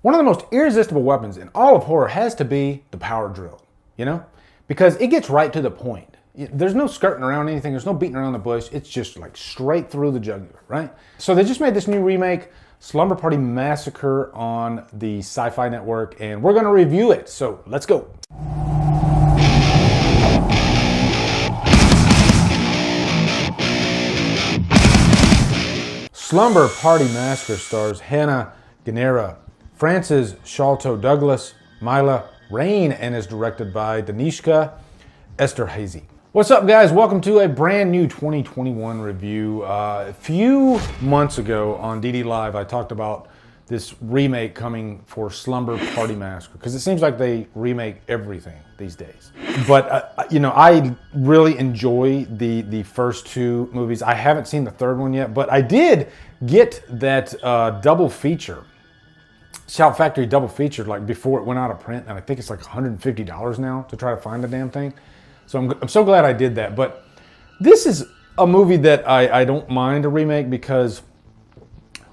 One of the most irresistible weapons in all of horror has to be the power drill, you know? Because it gets right to the point. There's no skirting around anything. There's no beating around the bush. It's just like straight through the jugular, right? So they just made this new remake, Slumber Party Massacre, on the SyFy network, and we're gonna review it. So let's go. Slumber Party Massacre stars Hannah Guinera, Frances Sholto Douglas, Mila Rain, and is directed by Danishka Esterhazy. What's up, guys? Welcome to a brand new 2021 review. A few months ago on DD Live, I talked about this remake coming for Slumber Party Massacre, because it seems like they remake everything these days. But you know, I really enjoy the first two movies. I haven't seen the third one yet, but I did get that double feature, Shout Factory double feature, like before it went out of print, and I think it's like $150 now to try to find the damn thing. So I'm so glad I did that. But this is a movie that I don't mind a remake because,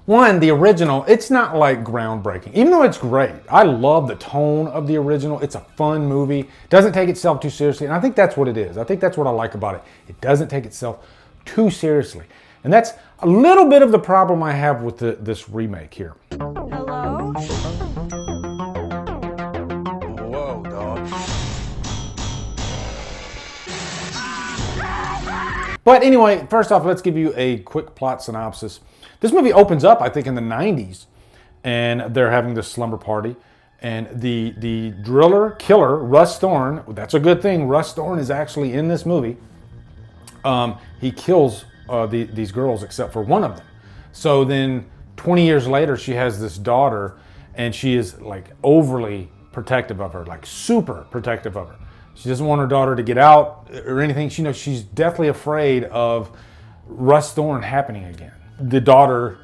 one, the original, it's not like groundbreaking. Even though it's great, I love the tone of the original. It's a fun movie. It doesn't take itself too seriously, and I think that's what it is. I think that's what I like about it. It doesn't take itself too seriously. And that's a little bit of the problem I have with this remake here. Hello? Whoa, dog. But anyway, first off, let's give you a quick plot synopsis. This movie opens up, I think, in the 90s, and they're having this slumber party. And the driller killer, Russ Thorn, that's a good thing. Russ Thorn is actually in this movie. He kills these girls except for one of them. So then 20 years later, she has this daughter, and she is like overly protective of her, like super protective of her. She doesn't want her daughter to get out or anything. She knows she's deathly afraid of Russ Thorn happening again. The daughter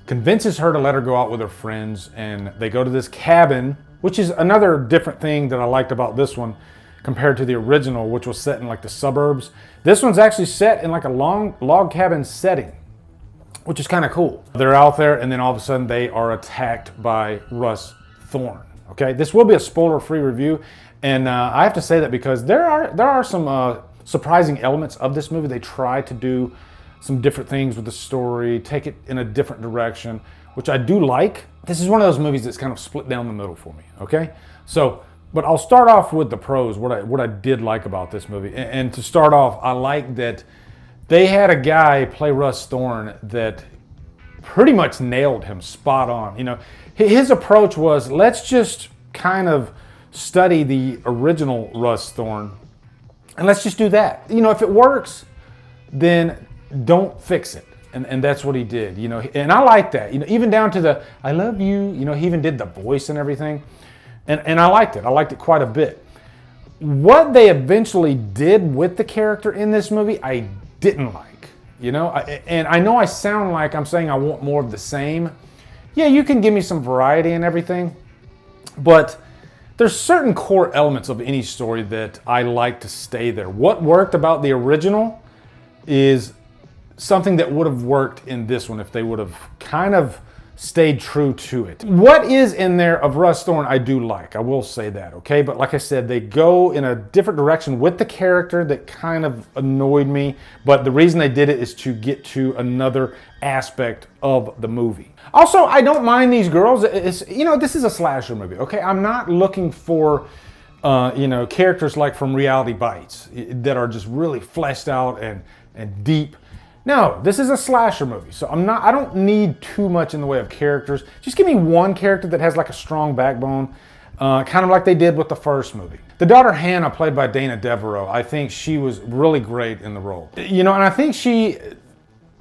convinces her to let her go out with her friends, and they go to this cabin, which is another different thing that I liked about this one compared to the original, which was set in like the suburbs. This one's actually set in like a long log cabin setting, which is kind of cool. They're out there, and then all of a sudden they are attacked by Russ Thorn. Okay, this will be a spoiler-free review, and I have to say that because there are some surprising elements of this movie. They try to do some different things with the story, take it in a different direction, which I do like. This is one of those movies that's kind of split down the middle for me. Okay, so but I'll start off with the pros. What I did like about this movie, and to start off, I like that they had a guy play Russ Thorn that pretty much nailed him spot on. You know, his approach was, let's just kind of study the original Russ Thorn, and let's just do that. You know, if it works, then don't fix it. And that's what he did, you know, and I like that, you know, even down to the I love you, you know, he even did the voice and everything. And I liked it quite a bit. What they eventually did with the character in this movie, I didn't like, you know, and I know I sound like I'm saying I want more of the same. Yeah, you can give me some variety and everything, but there's certain core elements of any story that I like to stay there. What worked about the original is something that would have worked in this one if they would have kind of stayed true to it. What is in there of Russ Thorn I do like, I will say that, okay? But like I said, they go in a different direction with the character that kind of annoyed me, but the reason they did it is to get to another aspect of the movie. Also, I don't mind these girls. It's, you know, this is a slasher movie, okay? I'm not looking for you know, characters like from Reality Bites that are just really fleshed out and deep. No, this is a slasher movie, so I don't need too much in the way of characters. Just give me one character that has like a strong backbone, kind of like they did with the first movie. The daughter Hannah, played by Dana Devereaux, I think she was really great in the role. You know, and I think she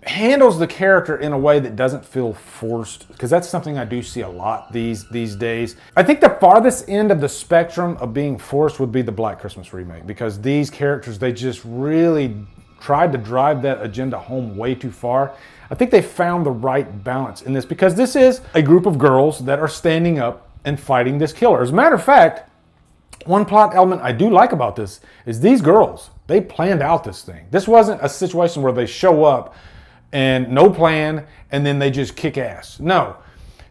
handles the character in a way that doesn't feel forced, because that's something I do see a lot these days. I think the farthest end of the spectrum of being forced would be the Black Christmas remake, because these characters, they just really tried to drive that agenda home way too far. I think they found the right balance in this, because this is a group of girls that are standing up and fighting this killer. As a matter of fact, one plot element I do like about this is these girls, they planned out this thing. This wasn't a situation where they show up and no plan and then they just kick ass. No,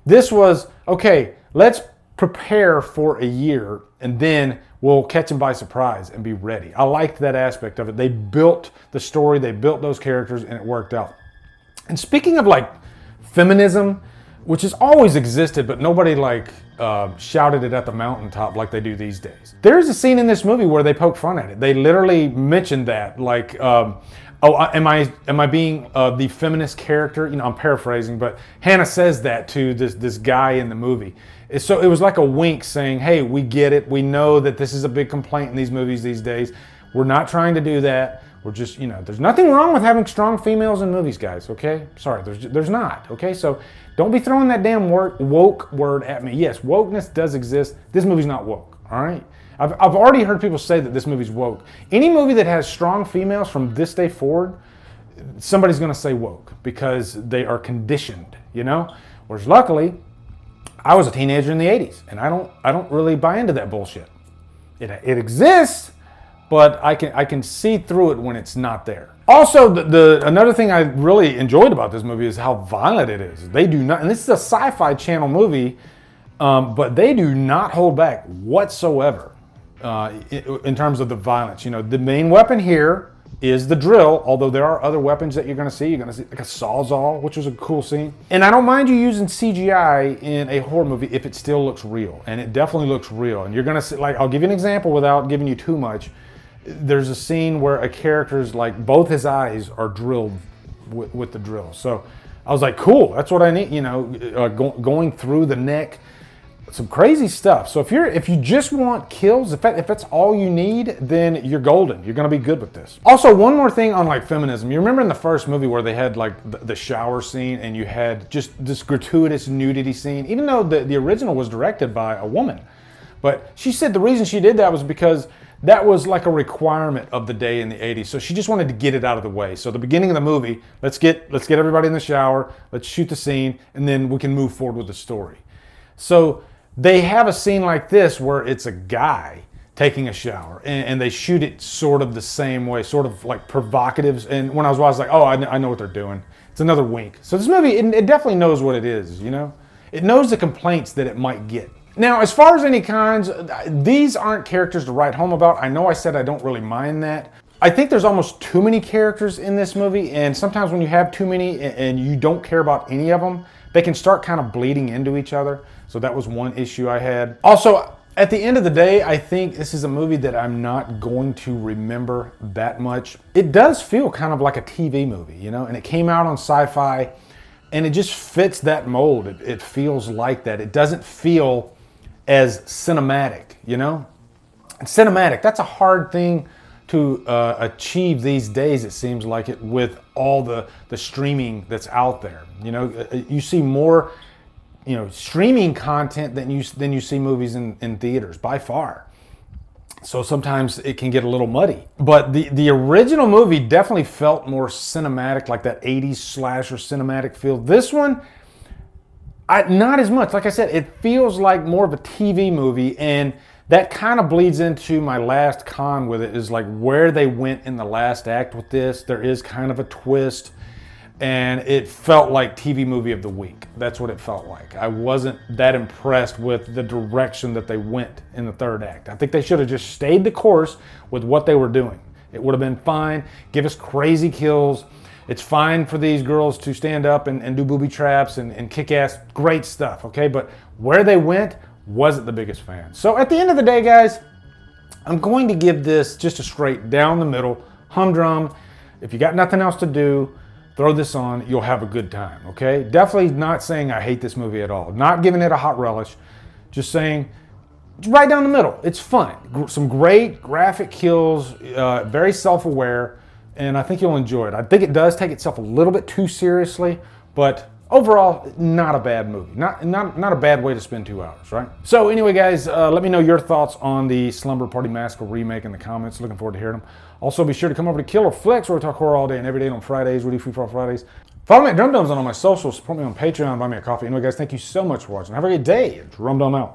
this was, okay, Let's prepare for a year and then we'll catch them by surprise and be ready. I liked that aspect of it. They built the story, they built those characters, and it worked out. And speaking of like feminism, which has always existed, but nobody like shouted it at the mountaintop like they do these days. There's a scene in this movie where they poke fun at it. They literally mentioned that, like, oh, am I being the feminist character? You know, I'm paraphrasing, but Hannah says that to this guy in the movie. So it was like a wink saying, hey, we get it. We know that this is a big complaint in these movies these days. We're not trying to do that. We're just, you know, there's nothing wrong with having strong females in movies, guys, okay? Sorry, there's not, okay? So don't be throwing that damn woke word at me. Yes, wokeness does exist. This movie's not woke, all right? I've already heard people say that this movie's woke. Any movie that has strong females from this day forward, somebody's gonna say woke because they are conditioned, you know? Whereas luckily, I was a teenager in the 80s, and I don't really buy into that bullshit. It exists, but I can see through it when it's not there. Also, another thing I really enjoyed about this movie is how violent it is. They do not, and this is a Sci-Fi Channel movie, but they do not hold back whatsoever in terms of the violence. You know, the main weapon here is the drill, although there are other weapons that you're gonna see. You're gonna see like a sawzall, which was a cool scene. And I don't mind you using CGI in a horror movie if it still looks real, and it definitely looks real. And you're gonna see, like, I'll give you an example without giving you too much. There's a scene where a character's like both his eyes are drilled with the drill. So I was like, cool, that's what I need, you know, going through the neck, some crazy stuff. So if you just want kills, if that's all you need, then you're golden. You're gonna be good with this. Also, one more thing on like feminism. You remember in the first movie where they had like the shower scene and you had just this gratuitous nudity scene, even though the original was directed by a woman. But she said the reason she did that was because that was like a requirement of the day in the 80s. So she just wanted to get it out of the way. So the beginning of the movie, let's get everybody in the shower, let's shoot the scene, and then we can move forward with the story. So they have a scene like this where it's a guy taking a shower, and they shoot it sort of the same way, sort of like provocative. And when I was watching, I was like, oh, I know what they're doing. It's another wink. So this movie, it definitely knows what it is, you know? It knows the complaints that it might get. Now, as far as any cons, these aren't characters to write home about. I know I said I don't really mind that. I think there's almost too many characters in this movie, and sometimes when you have too many and you don't care about any of them, they can start kind of bleeding into each other. So that was one issue I had. Also, at the end of the day, I think this is a movie that I'm not going to remember that much. It does feel kind of like a TV movie, you know, and it came out on Sci-Fi, and it just fits that mold. It feels like that. It doesn't feel as cinematic, you know? Cinematic, that's a hard thing to achieve these days, it seems like it, with all the streaming that's out there. You know, you see more, you know, streaming content than you see movies in theaters, by far. So sometimes it can get a little muddy. But the original movie definitely felt more cinematic, like that 80s slasher cinematic feel. This one, not as much. Like I said, it feels like more of a TV movie, and that kind of bleeds into my last con with it, is like where they went in the last act with this. There is kind of a twist, and it felt like TV movie of the week. That's what it felt like. I wasn't that impressed with the direction that they went in the third act. I think they should have just stayed the course with what they were doing. It would have been fine. Give us crazy kills. It's fine for these girls to stand up and do booby traps and kick ass, great stuff, okay? But where they went, wasn't the biggest fan. So at the end of the day, guys, I'm going to give this just a straight down the middle, humdrum. If you got nothing else to do, throw this on, you'll have a good time, okay? Definitely not saying I hate this movie at all. Not giving it a hot relish, just saying it's right down the middle. It's fun. Some great graphic kills, very self-aware, and I think you'll enjoy it. I think it does take itself a little bit too seriously, but overall, not a bad movie. Not a bad way to spend 2 hours, right? So anyway, guys, let me know your thoughts on the Slumber Party Massacre remake in the comments. Looking forward to hearing them. Also, be sure to come over to Killer Flicks, where we talk horror all day and every day on Fridays. We do Free For All Fridays. Follow me at Drumdums on all my socials. Support me on Patreon. Buy me a coffee. Anyway, guys, thank you so much for watching. Have a great day. Drumdum out.